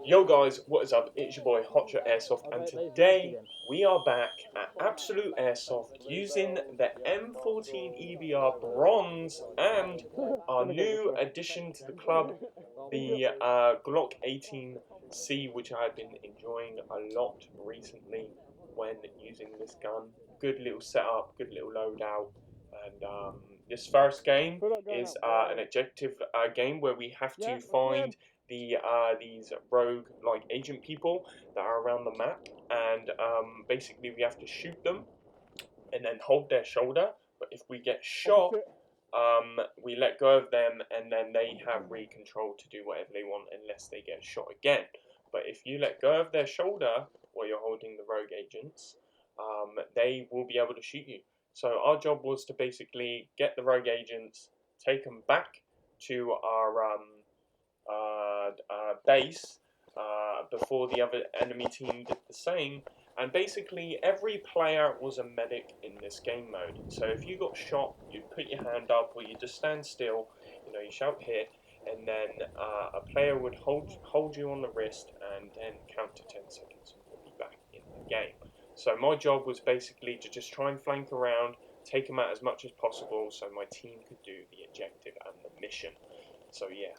Yo guys, what is up? It's your boy HOTSHOTAIRSOFT, and today we are back at Absolute Airsoft using the M14 EBR Bronze and our new addition to the club, the Glock 18C, which I have been enjoying a lot recently when using this gun. Good little setup, good little loadout, and this first game is an objective game where we have to find these rogue agent people that are around the map, and basically we have to shoot them and then hold their shoulder. But if we get shot, we let go of them, and then they have control to do whatever they want unless they get shot again. But if you let go of their shoulder while you're holding the rogue agents, they will be able to shoot you. So our job was to basically get the rogue agents, take them back to our base before the other enemy team did the same. And basically every player was a medic in this game mode. So if you got shot, you'd put your hand up, or you just stand still, you shout hit, and then a player would hold you on the wrist and then count to 10 seconds and you'll be back in the game. So my job was basically to just try and flank around, take them out as much as possible so my team could do the objective and the mission. So yeah.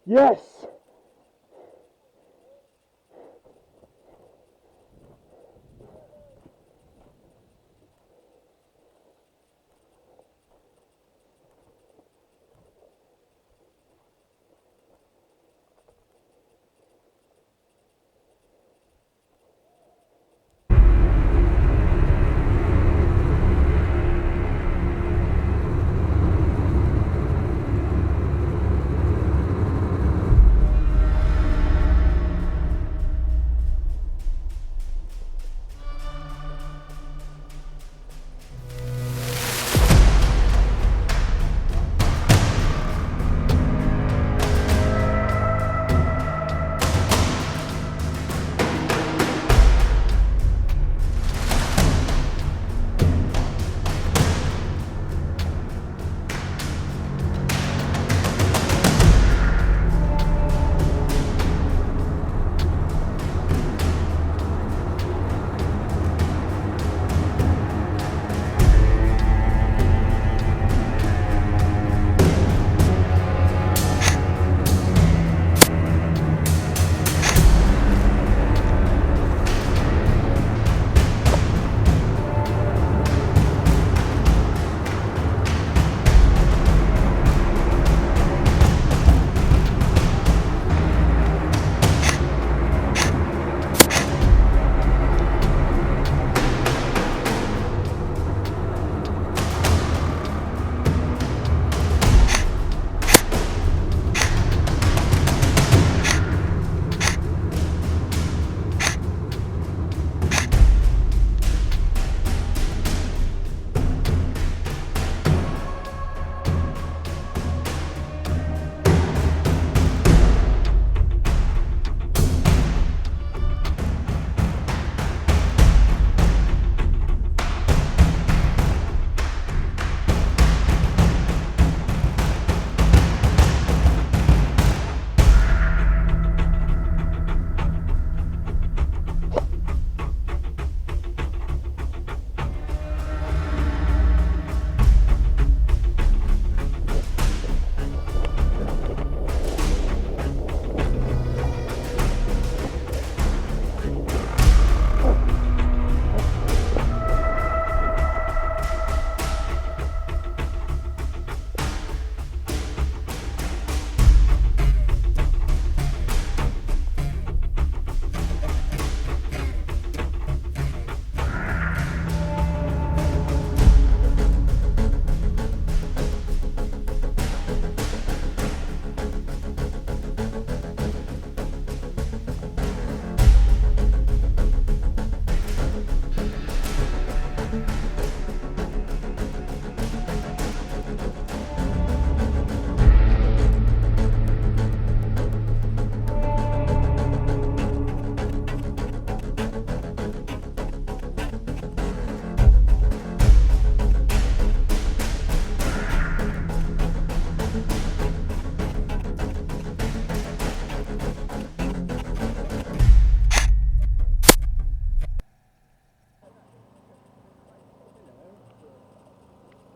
Yes!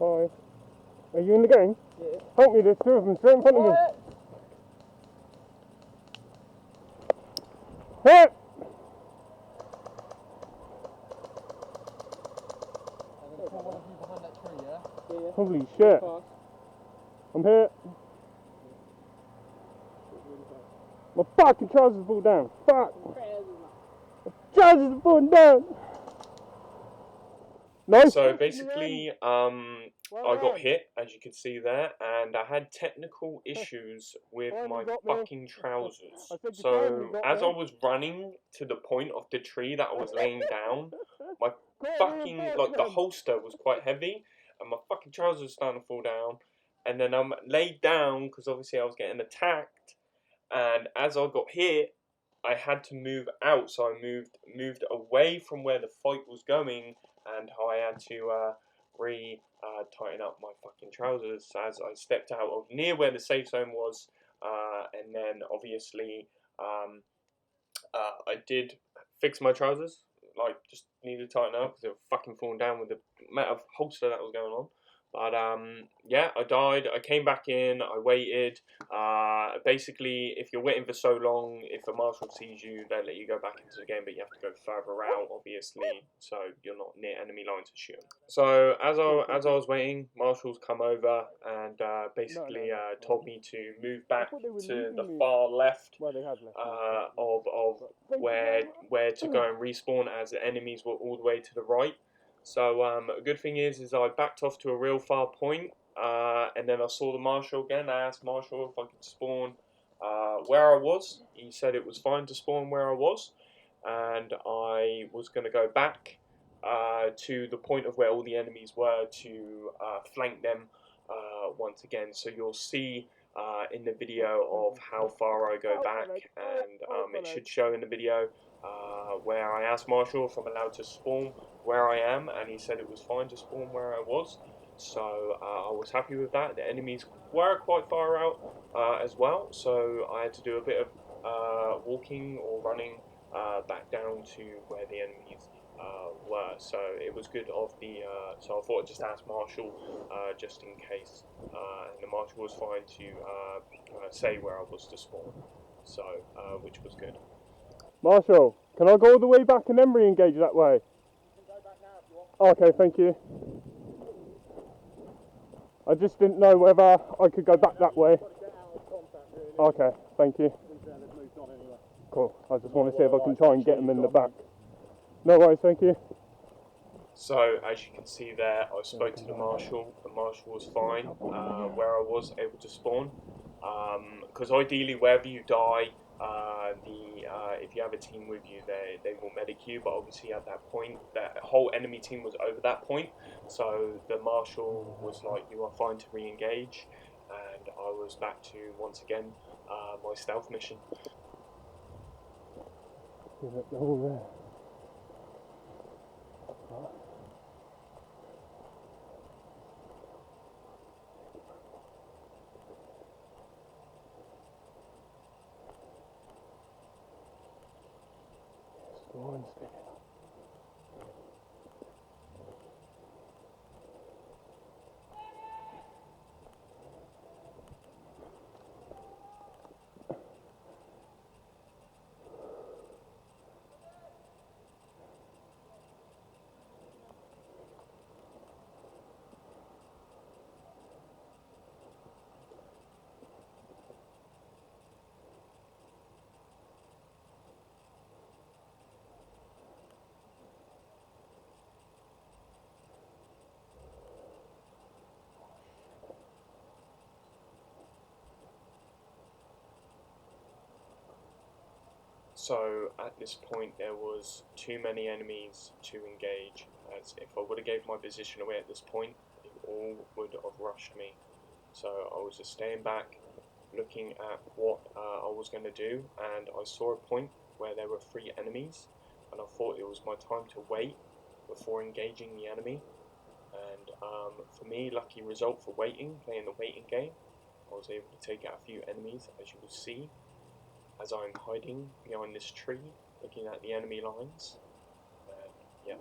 Hi. Are you in the game? Yeah. Help me, there's two of them straight in front of me. Hey! Holy shit. I'm here. My fucking trousers fall down. Fuck. My trousers are falling down. Nice. So basically, I got hit, as you can see there, and I had technical issues with my fucking trousers. So as I was running to the point of the tree that I was laying down, my fucking, like, the holster was quite heavy, and my fucking trousers were starting to fall down. And then I'm laid down, because obviously I was getting attacked, and as I got hit, I had to move out, so I moved away from where the fight was going, and I had to tighten up my fucking trousers as I stepped out of near where the safe zone was, and then obviously I did fix my trousers, like just needed to tighten up because they were fucking falling down with the amount of holster that was going on. But yeah, I died. I came back in. I waited. Basically, if you're waiting for so long, if a marshal sees you, they let you go back into the game, but you have to go further out, obviously, so you're not near enemy lines to shoot. So as I was waiting, marshals come over and basically told me to move back to the far left of where to go and respawn, as the enemies were all the way to the right. So a good thing is I backed off to a real far point, and then I saw the marshal again. I asked Marshall if I could spawn where I was. He said it was fine to spawn where I was, and I was going to go back to the point of where all the enemies were to flank them once again. So you'll see in the video of how far I go back, and it should show in the video where I asked Marshall if I'm allowed to spawn where I am, and he said it was fine to spawn where I was. So I was happy with that. The enemies were quite far out as well, so I had to do a bit of walking or running back down to where the enemies were. So it was good of the so I thought I'd just ask Marshall just in case, and the Marshall was fine to say where I was to spawn, so which was good. Marshall, can I go all the way back and then re-engage that way? You can go back now if you want. Okay, thank you. I just didn't know whether I could go back that way. Okay, thank you. Cool. I just want to see if I can try and get them in the back. No worries, thank you. So as you can see there, I spoke to the marshal. The marshal was fine where I was able to spawn. Because ideally, wherever you die, if you have a team with you, they will medic you. But obviously, at that point, the whole enemy team was over that point. So the marshal was like, "You are fine to re-engage," and I was back to once again my stealth mission. So at this point there was too many enemies to engage, as if I would have gave my position away at this point, they all would have rushed me. So I was just staying back, looking at what I was going to do, and I saw a point where there were 3 enemies, and I thought it was my time to wait before engaging the enemy. And for me, lucky result for waiting, playing the waiting game, I was able to take out a few enemies, as you will see, as I'm hiding behind this tree, looking at the enemy lines. Yeah.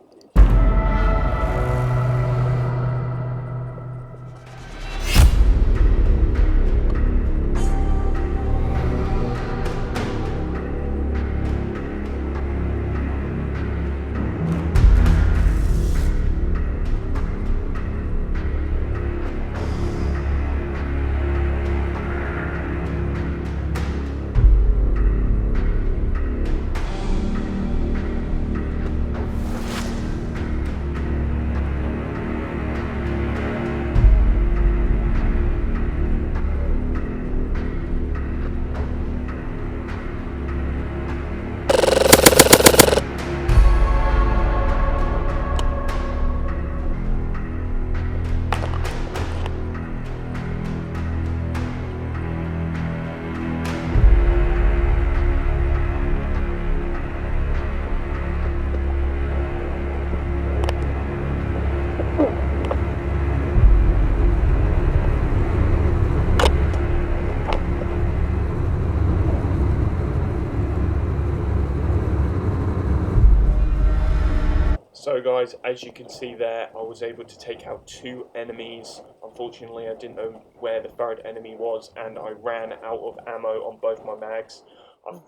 So guys, as you can see there, I was able to take out 2 enemies. Unfortunately, I didn't know where the 3rd enemy was, and I ran out of ammo on both my mags. I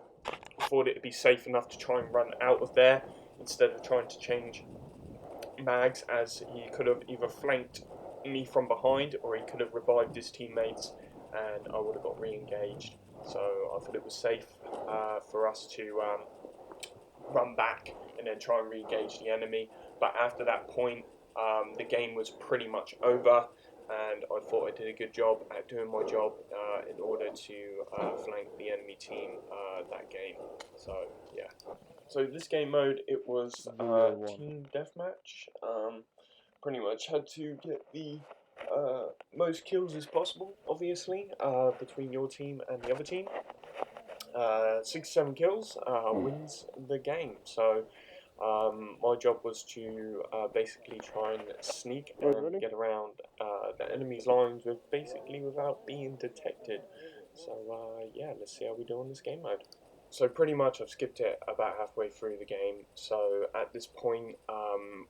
thought it'd be safe enough to try and run out of there instead of trying to change mags, as he could have either flanked me from behind or he could have revived his teammates and I would have got re-engaged. So I thought it was safe for us to run back and then try and re-engage the enemy. But after that point, the game was pretty much over, and I thought I did a good job at doing my job in order to flank the enemy team that game. So yeah. So this game mode, it was team deathmatch. Pretty much had to get the most kills as possible, obviously, between your team and the other team. 6-7 kills wins the game. So my job was to basically try and sneak and get around the enemy's lines without being detected. So yeah, let's see how we do on this game mode. So pretty much I've skipped it about halfway through the game. So at this point,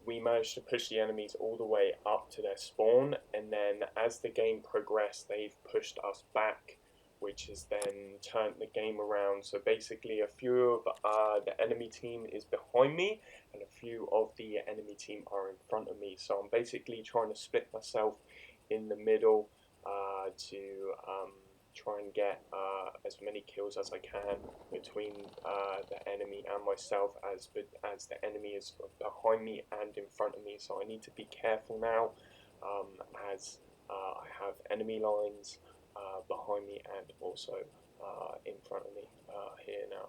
we managed to push the enemies all the way up to their spawn, and then as the game progressed, they've pushed us back, which has then turned the game around. So basically a few of the enemy team is behind me, and a few of the enemy team are in front of me. So I'm basically trying to split myself in the middle to try and get as many kills as I can between the enemy and myself, as the enemy is behind me and in front of me. So I need to be careful now, as I have enemy lines behind me and also in front of me here now.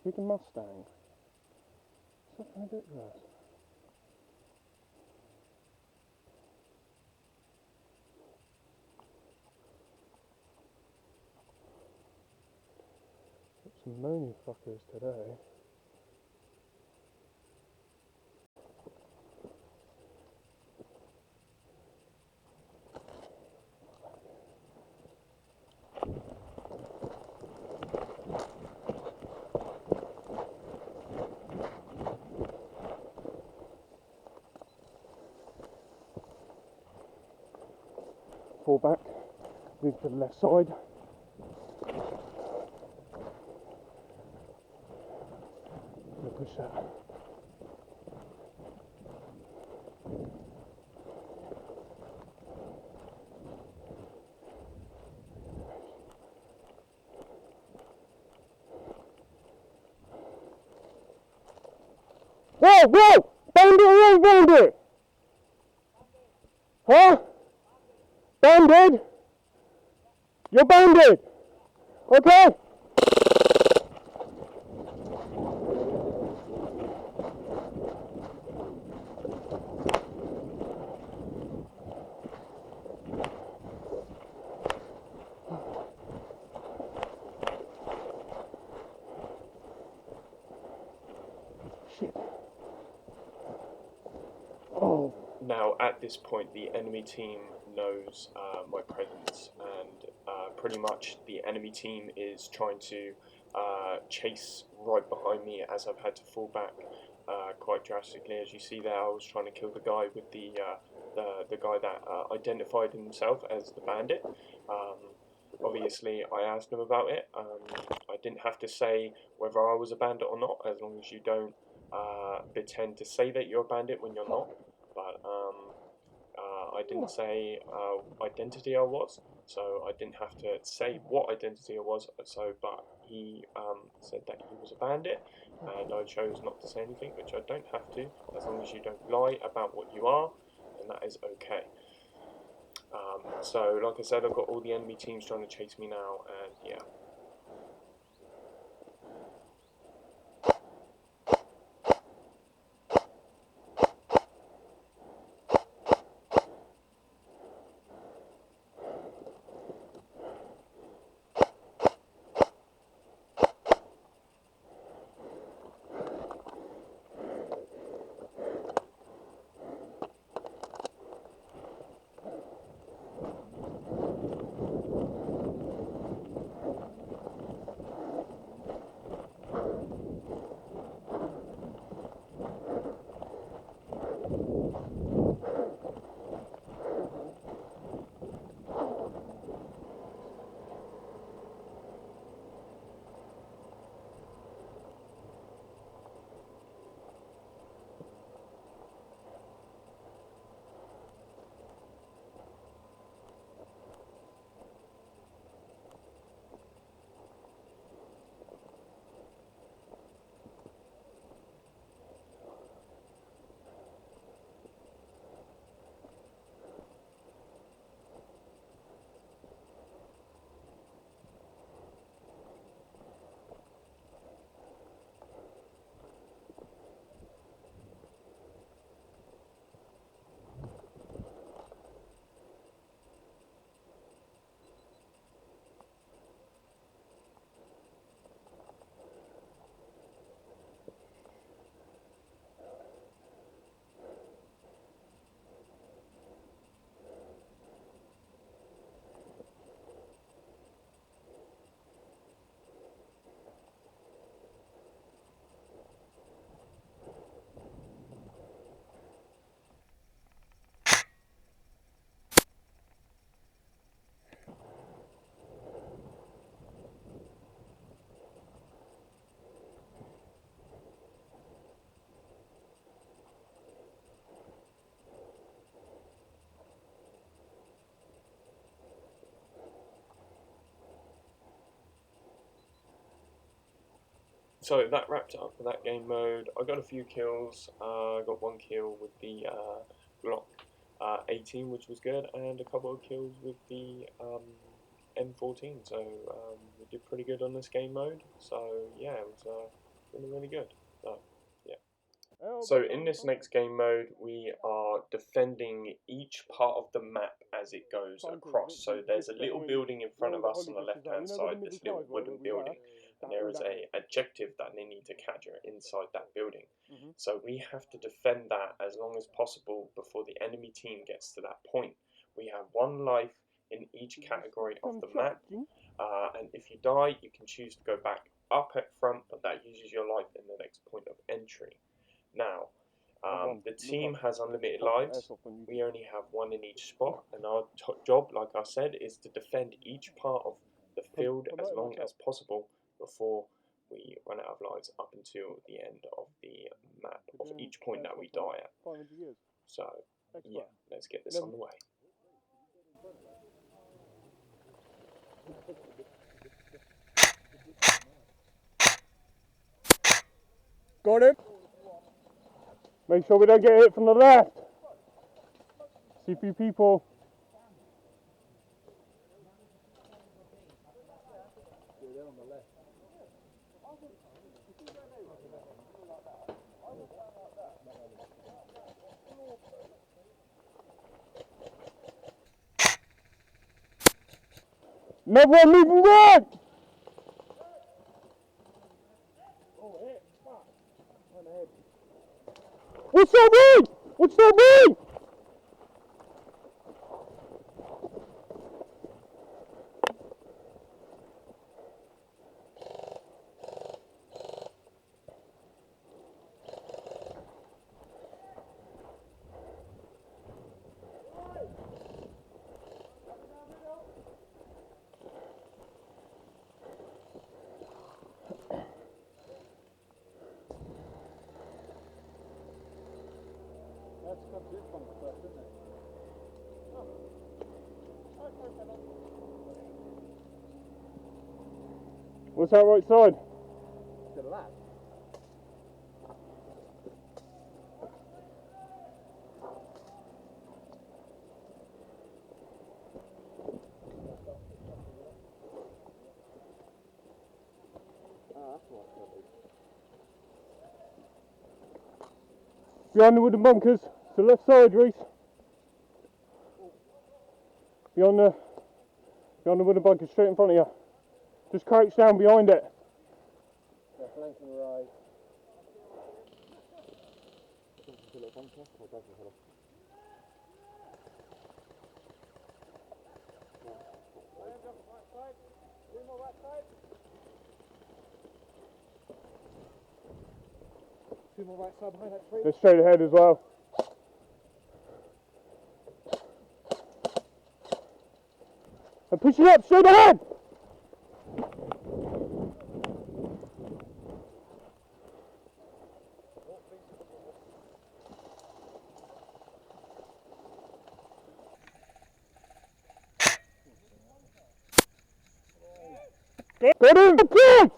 Freaking Mustang. It's fucking ridiculous. Got some moany fuckers today. Fall back, move to the left side. I'm gonna push that. Whoa, whoa! Bandit or ain't bandit? Huh? Bandit? You're bandit! Okay? Shit. Oh. Now at this point the enemy team knows my presence, and pretty much the enemy team is trying to chase right behind me as I've had to fall back quite drastically. As you see there, I was trying to kill the guy with the guy that identified himself as the bandit. Obviously I asked him about it. I didn't have to say whether I was a bandit or not, as long as you don't pretend to say that you're a bandit when you're not. But I didn't say identity I was, so I didn't have to say what identity I was. So, but he said that he was a bandit, and I chose not to say anything, which I don't have to, as long as you don't lie about what you are, then that is okay. So, like I said, I've got all the enemy teams trying to chase me now, and yeah. So that wrapped up for that game mode. I got a few kills. I got one kill with the Glock 18, which was good, and a couple of kills with the M14. So we did pretty good on this game mode. So yeah, it was really good. So yeah. So in this next game mode, we are defending each part of the map as it goes across. So there's a little building in front of us on the left-hand side, this little wooden building, and there is a objective that they need to capture inside that building. So we have to defend that as long as possible before the enemy team gets to that point. We have one life in each category of the map, and if you die, you can choose to go back up at front, but that uses your life in the next point of entry. Now, the team has unlimited lives. We only have one in each spot, and our job, like I said, is to defend each part of the field as long as possible before we run out of lives up until the end of the map of each point that we die at. So, yeah, let's get this on the way. Got him. Make sure we don't get hit from the left. See a few people. Another one moving back. What's that way? What's that way? What's that right side? To the left. Behind the wooden bunkers. To the left side, Reese. Behind the wooden bunkers, straight in front of you. Just crouch down behind it. Yeah, flanking right. Two more right side behind that tree. They're straight ahead as well. And push it up, straight ahead! Got him! Yes!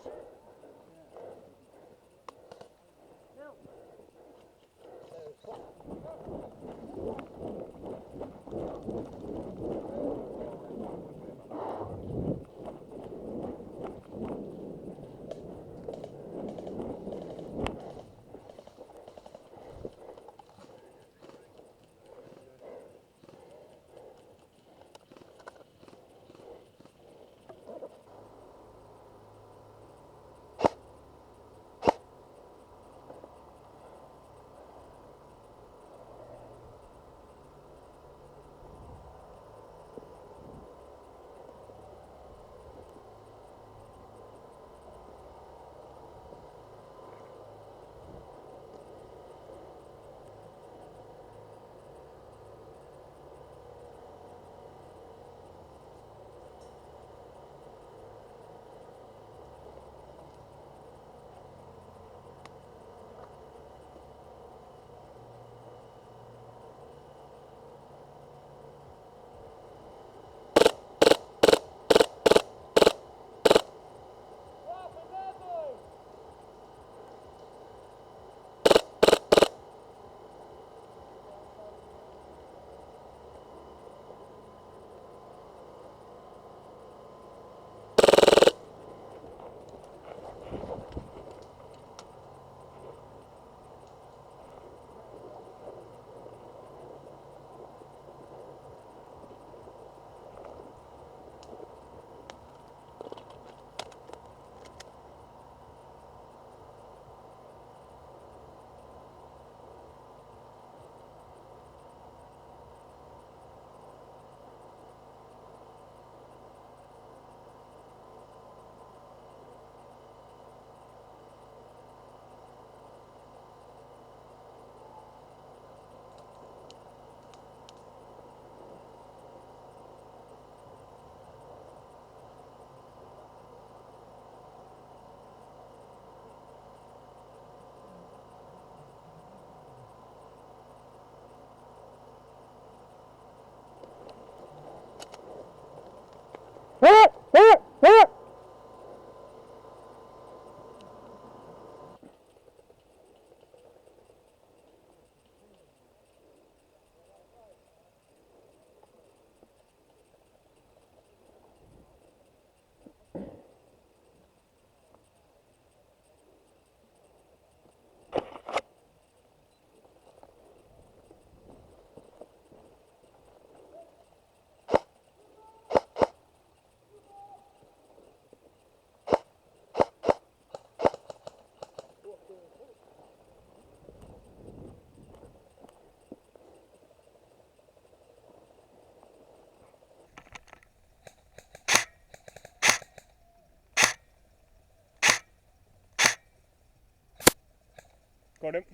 Got him.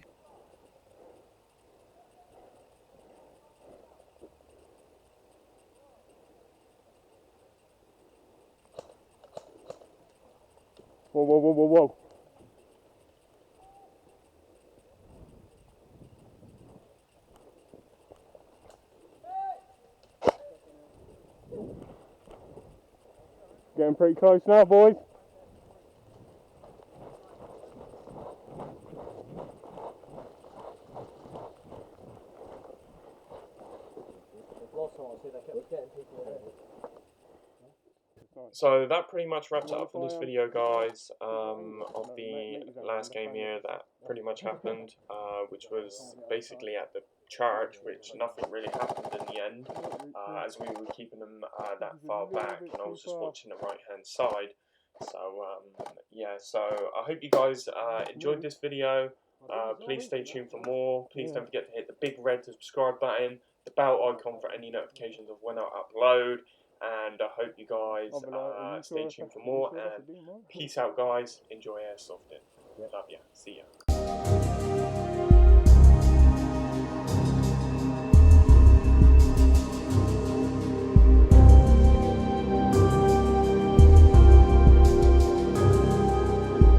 Whoa, whoa, whoa, whoa, whoa. Getting pretty close now, boys. So that pretty much wraps it up for this video, guys, of the last game here that pretty much happened, which was basically at the church, which nothing really happened in the end, as we were keeping them that far back, and I was just watching the right hand side. So yeah, so I hope you guys enjoyed this video. Please stay tuned for more. Please don't forget to hit the big red subscribe button, the bell icon for any notifications of when I upload. And I hope you guys stay tuned for more. And peace out, guys. Enjoy airsofting. Love ya. See ya.